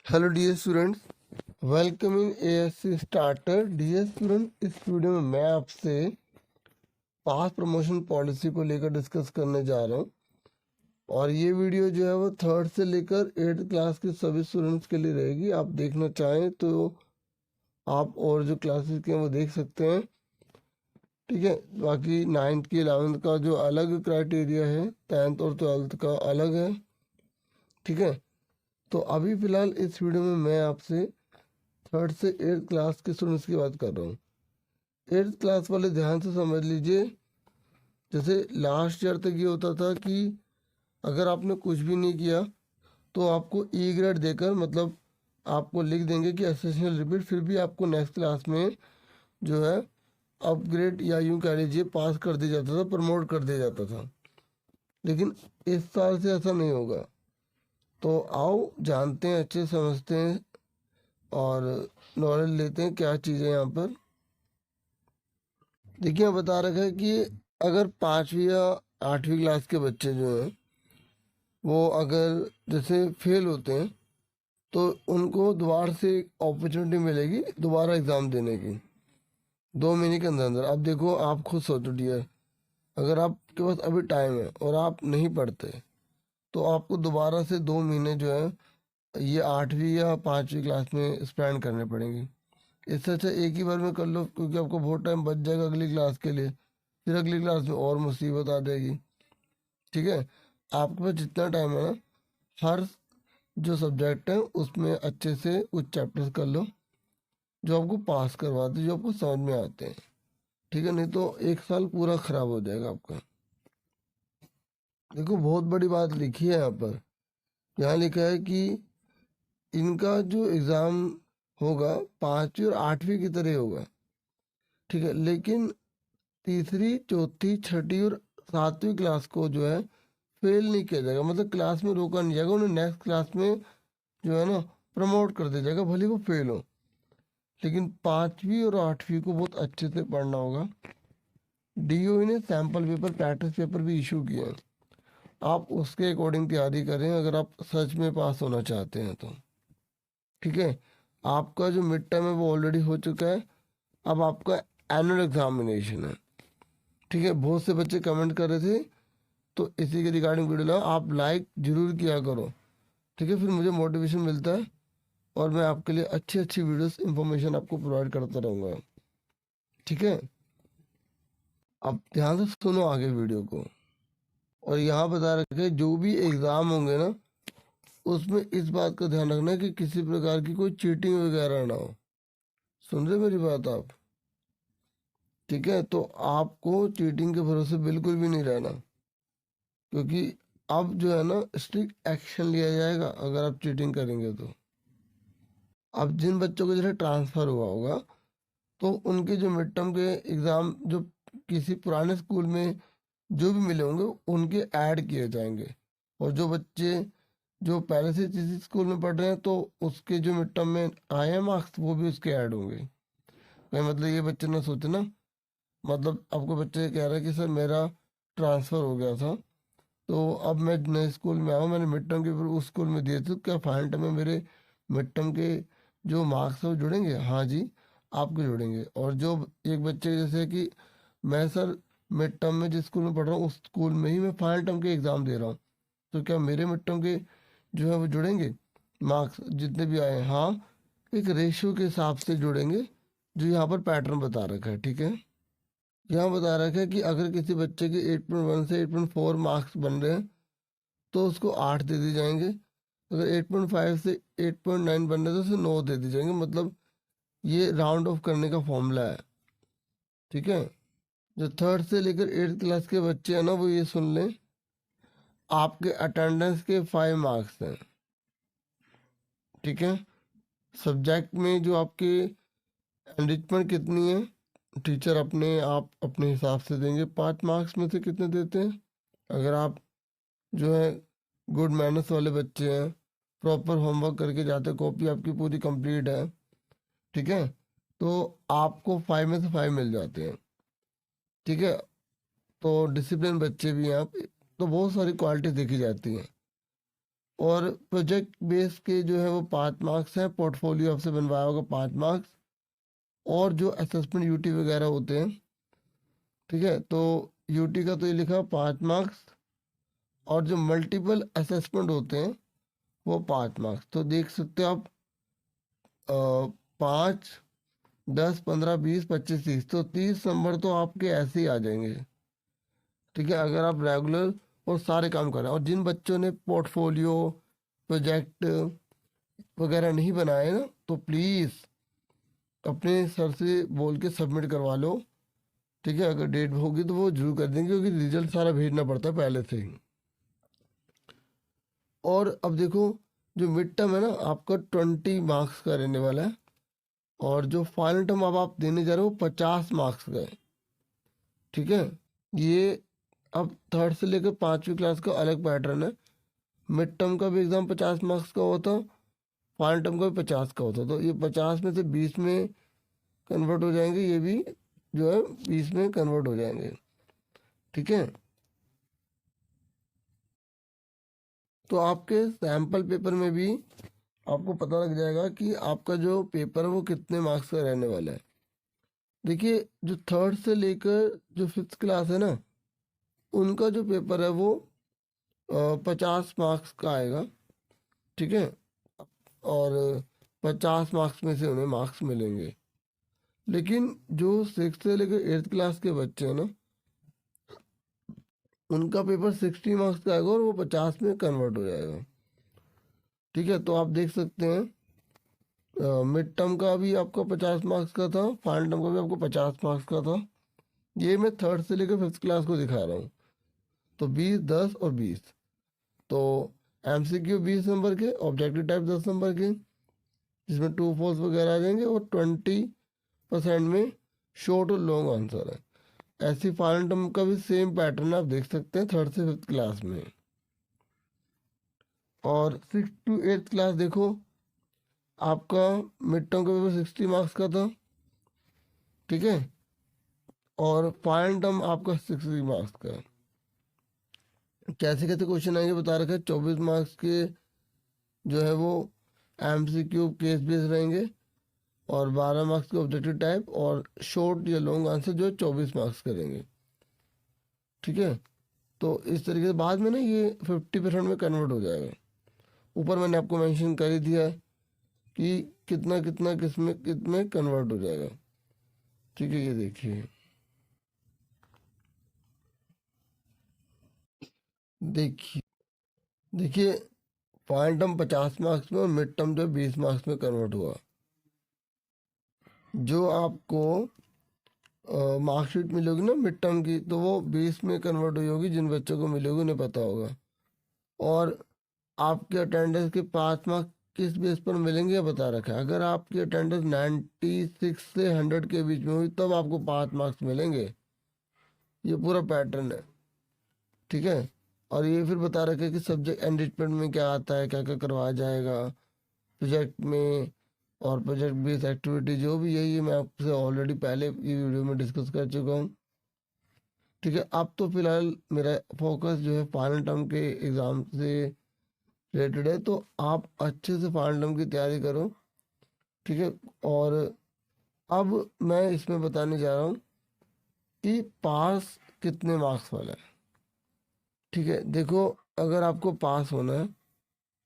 Hello dear students, welcome in ASC starter. Dear student, इस video में मैं आपसे पास प्रमोशन पॉलिसी को लेकर डिस्कस करने जा रहा हूँ। और ये वीडियो जो है वो 3rd से लेकर 8th क्लास के सभी स्टूडेंट्स के लिए रहेगी। आप देखना चाहें तो आप और जो क्लासेस के हैं वो देख सकते हैं, ठीक है। बाकी 9th की 11th का जो अलग क्राइटेरिया है, 10th और 12th का अलग है, ठीक है। तो अभी फ़िलहाल इस वीडियो में मैं आपसे 3rd से 8th क्लास के स्टूडेंट्स की बात कर रहा हूँ। 8th क्लास वाले ध्यान से समझ लीजिए। जैसे लास्ट ईयर तक ये होता था कि अगर आपने कुछ भी नहीं किया तो आपको ई ग्रेड देकर, मतलब आपको लिख देंगे कि एसेशनल रिपीट, फिर भी आपको नेक्स्ट क्लास में जो है अपग्रेड या यूँ कह लीजिए पास कर दिया जाता था, प्रमोट कर दिया जाता था। लेकिन इस साल से ऐसा नहीं होगा। तो आओ जानते हैं, अच्छे समझते हैं और नॉलेज लेते हैं क्या चीज़ें यहाँ पर। देखिए यहाँ बता रखा है कि अगर 5वीं या 8वीं क्लास के बच्चे जो हैं वो अगर जैसे फेल होते हैं तो उनको दोबारा से अपॉर्चुनिटी मिलेगी दोबारा एग्ज़ाम देने की 2 महीने के अंदर अंदर। अब देखो, आप खुद सोचो डियर, अगर आपके पास अभी टाइम है और आप नहीं पढ़ते तो आपको दोबारा से 2 महीने जो है ये 8वीं या 5वीं क्लास में स्पेंड करने पड़ेंगे। इससे अच्छा एक ही बार में कर लो, क्योंकि आपको बहुत टाइम बच जाएगा अगली क्लास के लिए। फिर अगली क्लास में और मुसीबत आ जाएगी, ठीक है। आपके पास जितना टाइम है ना, हर जो सब्जेक्ट है उसमें अच्छे से कुछ चैप्टर्स कर लो जो आपको पास करवाते, जो आपको समझ में आते हैं, ठीक है। नहीं तो एक साल पूरा खराब हो जाएगा आपका। देखो बहुत बड़ी बात लिखी है यहाँ पर। यहाँ लिखा है कि इनका जो एग्ज़ाम होगा 5वीं और 8वीं की तरह होगा, ठीक है। लेकिन तीसरी, चौथी, छठी और 7वीं क्लास को जो है फेल नहीं किया जाएगा, मतलब क्लास में रोका नहीं जाएगा। उन्हें नेक्स्ट क्लास में जो है ना प्रमोट कर दिया जाएगा, भले वो फेल हो। लेकिन 5वीं और 8वीं को बहुत अच्छे से पढ़ना होगा। डीओई ने सैम्पल पेपर, प्रैक्टिस पेपर भी इशू किए हैं। आप उसके अकॉर्डिंग तैयारी करें अगर आप सच में पास होना चाहते हैं तो, ठीक है। आपका जो मिड टर्म है वो ऑलरेडी हो चुका है, अब आपका एनुअल एग्जामिनेशन है, ठीक है। बहुत से बच्चे कमेंट कर रहे थे, तो इसी के रिगार्डिंग वीडियो ला, आप लाइक जरूर किया करो, ठीक है। फिर मुझे मोटिवेशन मिलता है और मैं आपके लिए अच्छी अच्छी वीडियोस इंफॉर्मेशन आपको प्रोवाइड करता रहूँगा, ठीक है। अब ध्यान से सुनो आगे वीडियो को। और यहाँ बता रखे जो भी एग्ज़ाम होंगे ना उसमें इस बात का ध्यान रखना है कि किसी प्रकार की कोई चीटिंग वगैरह ना हो। सुन रहे मेरी बात आप, ठीक है। तो आपको चीटिंग के भरोसे बिल्कुल भी नहीं रहना, क्योंकि अब जो है ना स्ट्रिक्ट एक्शन लिया जाएगा अगर आप चीटिंग करेंगे तो। अब जिन बच्चों को जैसे ट्रांसफ़र हुआ होगा तो उनके जो मिड टर्म के एग्ज़ाम जो किसी पुराने स्कूल में जो भी मिले होंगे उनके ऐड किए जाएंगे। और जो बच्चे जो पहले से किसी स्कूल में पढ़ रहे हैं तो उसके जो मिड टर्म में आए हैं मार्क्स वो भी उसके ऐड होंगे। कहीं मतलब ये बच्चे ना सोचे ना, मतलब आपको बच्चे कह रहे हैं कि सर मेरा ट्रांसफ़र हो गया था तो अब मैं नए स्कूल में आया हूँ, मैंने मिड टर्म के पेपर उस स्कूल में दिए थे, तो क्या फाइनल टर्म में मेरे मिड टर्म के जो मार्क्स है वो जुड़ेंगे? हाँ जी, आपके जुड़ेंगे। और जो एक बच्चे जैसे कि मैं सर मिड टर्म में जिस स्कूल में पढ़ रहा हूँ उस स्कूल में ही मैं फाइनल टर्म के एग्ज़ाम दे रहा हूँ, तो क्या मेरे मिड टर्म के जो है वो जुड़ेंगे मार्क्स जितने भी आए हैं? हाँ, एक रेशियो के हिसाब से जुड़ेंगे, जो यहाँ पर पैटर्न बता रखा है, ठीक है। यहाँ बता रखा है कि अगर किसी बच्चे के 8.1 से 8.4 मार्क्स बन रहे हैं तो उसको 8 दे दिए जाएंगे। अगर 8.5 से 8.9 बन रहे हैं तो उसे 9 दे दिए जाएंगे। मतलब ये राउंड ऑफ करने का फॉर्मूला है, ठीक है। जो 3rd से लेकर 8th क्लास के बच्चे हैं ना वो ये सुन लें, आपके अटेंडेंस के 5 मार्क्स हैं, ठीक है। सब्जेक्ट में जो आपके एनरिचमेंट कितनी है, टीचर आप अपने हिसाब से देंगे। 5 मार्क्स में से कितने देते हैं? अगर आप जो है गुड मैनर्स वाले बच्चे हैं, प्रॉपर होमवर्क करके जाते हैं, कॉपी आपकी पूरी कंप्लीट है, ठीक है, तो आपको 5 में से 5 मिल जाते हैं, ठीक है। तो डिसिप्लिन बच्चे भी हैं आप, तो बहुत सारी क्वालिटी देखी जाती हैं। और प्रोजेक्ट बेस के जो है वो 5 मार्क्स हैं, पोर्टफोलियो आपसे बनवाया होगा 5 मार्क्स, और जो असेसमेंट यूटी वगैरह होते हैं, ठीक है, तो यूटी का तो ये लिखा 5 मार्क्स, और जो मल्टीपल असेसमेंट होते हैं वो 5 मार्क्स। तो देख सकते हो आप 5, 10, 15, 20, 25, 30, तो 30 नंबर तो आपके ऐसे ही आ जाएंगे, ठीक है, अगर आप रेगुलर और सारे काम कर रहे हैं। और जिन बच्चों ने पोर्टफोलियो प्रोजेक्ट वगैरह नहीं बनाए ना, तो प्लीज़ अपने सर से बोल के सबमिट करवा लो, ठीक है, अगर डेट होगी तो वो जरूर कर देंगे, क्योंकि रिजल्ट सारा भेजना पड़ता है पहले से ही। और अब देखो, जो मिड टर्म है ना आपका 20 मार्क्स का रहने वाला है, और जो फाइनल टर्म अब आप देने जा रहे हो 50 मार्क्स का है, ठीक है। ये अब थर्ड से लेकर 5वीं क्लास का अलग पैटर्न है। मिड टर्म का भी एग्ज़ाम 50 मार्क्स का होता, फाइनल टर्म का भी 50 का होता, तो ये 50 में से 20 में कन्वर्ट हो जाएंगे, ये भी जो है 20 में कन्वर्ट हो जाएंगे, ठीक है। तो आपके सैम्पल पेपर में भी आपको पता लग जाएगा कि आपका जो पेपर है वो कितने मार्क्स का रहने वाला है। देखिए, जो थर्ड से लेकर जो 5th क्लास है ना, उनका जो पेपर है वो 50 मार्क्स का आएगा, ठीक है, और 50 मार्क्स में से उन्हें मार्क्स मिलेंगे। लेकिन जो 6th से लेकर 8th क्लास के बच्चे हैं ना, उनका पेपर 60 मार्क्स का आएगा और वो 50 में कन्वर्ट हो जाएगा, ठीक है। तो आप देख सकते हैं मिड टर्म का भी आपका 50 मार्क्स का था, फाइनल टर्म का भी आपको 50 मार्क्स का था। ये मैं थर्ड से लेकर 5th क्लास को दिखा रहा हूँ। तो 20, 10 और 20, तो MCQ 20 नंबर के, ऑब्जेक्टिव टाइप 10 नंबर के, जिसमें ट्रू फॉल्स वगैरह आ जाएंगे, और 20% में शॉर्ट और लॉन्ग आंसर है। ऐसी फाइनल टर्म का भी सेम पैटर्न आप देख सकते हैं थर्ड से 5th क्लास में। और 6 to 8th क्लास देखो, आपका मिड टर्म का पेपर 60 मार्क्स का था, ठीक है, और फाइनल टर्म आपका 60 मार्क्स का है। कैसे कैसे क्वेश्चन आएंगे बता रखा है। 24 मार्क्स के जो है वो MCQ केस बेस रहेंगे, और 12 मार्क्स के ऑब्जेक्टिव टाइप, और शॉर्ट या लॉन्ग आंसर जो 24 मार्क्स करेंगे, ठीक है। तो इस तरीके से बाद में ना ये 50% में कन्वर्ट हो जाएगा। ऊपर मैंने आपको मेंशन कर ही दिया है कि कितना कितना किसमें कितने कन्वर्ट हो जाएगा, ठीक है। ये देखिए, देखिए देखिए फाइनल टर्म 50 मार्क्स में और मिड टर्म जो 20 मार्क्स में कन्वर्ट हुआ। जो आपको मार्कशीट मिलेगी ना मिड टर्म की, तो वो 20 में कन्वर्ट हुई होगी, जिन बच्चों को मिलेगी उन्हें पता होगा। और आपके अटेंडेंस के 5 मार्क्स किस बेस पर मिलेंगे ये बता रखा है। अगर आपकी अटेंडेंस 96 से 100 के बीच में हुई तब आपको 5 मार्क्स मिलेंगे। ये पूरा पैटर्न है, ठीक है। और ये फिर बता रखा है कि सब्जेक्ट एनरिचमेंट में क्या आता है, क्या क्या करवाया जाएगा प्रोजेक्ट में, और प्रोजेक्ट बेस्ड एक्टिविटी जो भी, यही मैं आपसे ऑलरेडी पहले ये वीडियो में डिस्कस कर चुका हूँ, ठीक है। अब तो फिलहाल मेरा फोकस जो है फाइनल टर्म के एग्ज़ाम से रिलेटेड है, तो आप अच्छे से फाइनल टर्म की तैयारी करो, ठीक है। और अब मैं इसमें बताने जा रहा हूँ कि पास कितने मार्क्स वाला है, ठीक है। देखो, अगर आपको पास होना है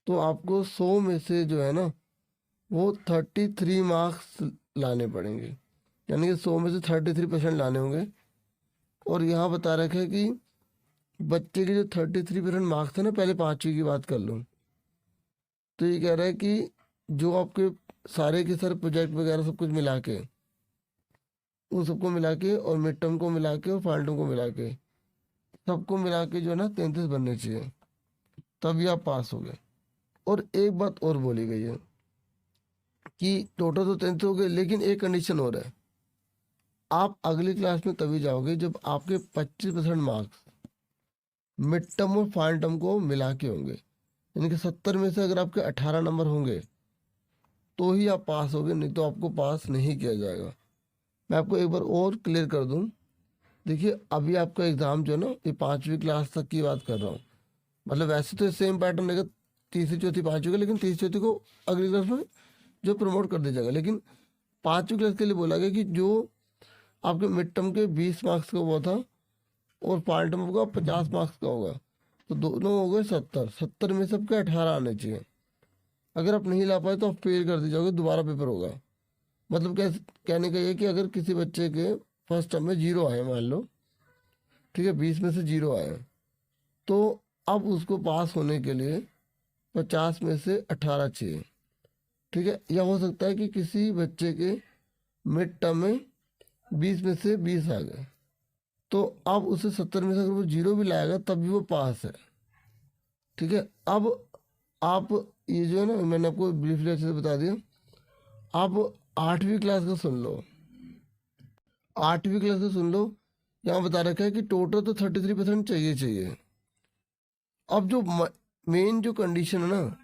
तो आपको 100 में से जो है ना वो 33 मार्क्स लाने पड़ेंगे, यानी कि 100 में से 33% लाने होंगे। और यहाँ बता रखा है कि बच्चे के जो 33% मार्क्स है ना, पहले 5वीं की बात कर लूँ, तो ये कह रहा है कि जो आपके सारे के सारे प्रोजेक्ट वगैरह सब कुछ मिला के, उन सबको मिला के, और मिड टर्म को मिला के, और फाइनल टर्म को मिला के, सबको मिला के जो है ना 33 बनने चाहिए, तभी आप पास हो गए। और एक बात और बोली गई है कि टोटल तो 33 हो गए, लेकिन एक कंडीशन और है। आप अगली क्लास में तभी जाओगे जब आपके 25% मार्क्स मिड टर्म और फाइनल टर्म को मिला के होंगे, यानी कि 70 में से अगर आपके 18 नंबर होंगे तो ही आप पास होगे, नहीं तो आपको पास नहीं किया जाएगा। मैं आपको एक बार और क्लियर कर दूं। देखिए, अभी आपका एग्ज़ाम जो है ना, ये 5वीं क्लास तक की बात कर रहा हूँ, मतलब वैसे तो सेम पैटर्न रहेगा तीसरी चौथी पाँचवीं का, लेकिन तीसरी चौथी को अगली क्लास में जो प्रमोट कर दिया जाएगा। लेकिन पाँचवीं क्लास के लिए बोला गया कि जो आपके मिड टर्म के 20 मार्क्स का हुआ था और फाइनल टर्म होगा 50 मार्क्स का होगा, तो दोनों हो गए 70। 70 में सबके 18 आने चाहिए। अगर आप नहीं ला पाए तो आप फेल कर दी जाओगे, दोबारा पेपर होगा। मतलब कहने का ये कि अगर किसी बच्चे के फर्स्ट टर्म में 0 आए मान लो, ठीक है, 20 में से 0 आए, तो अब उसको पास होने के लिए 50 में से 18 चाहिए। ठीक है, या हो सकता है कि किसी बच्चे के मिड टर्म में 20 में से 20 आ गए, तो अब उसे 70 में से अगर वो 0 भी लाएगा तब भी वो पास है। ठीक है, अब आप ये जो है ना, मैंने आपको ब्रीफली अच्छे से बता दिया। आप 8वीं क्लास का सुन लो, 8वीं क्लास का सुन लो। यहाँ बता रखा है कि टोटल तो 33% चाहिए। अब जो मेन जो कंडीशन है ना,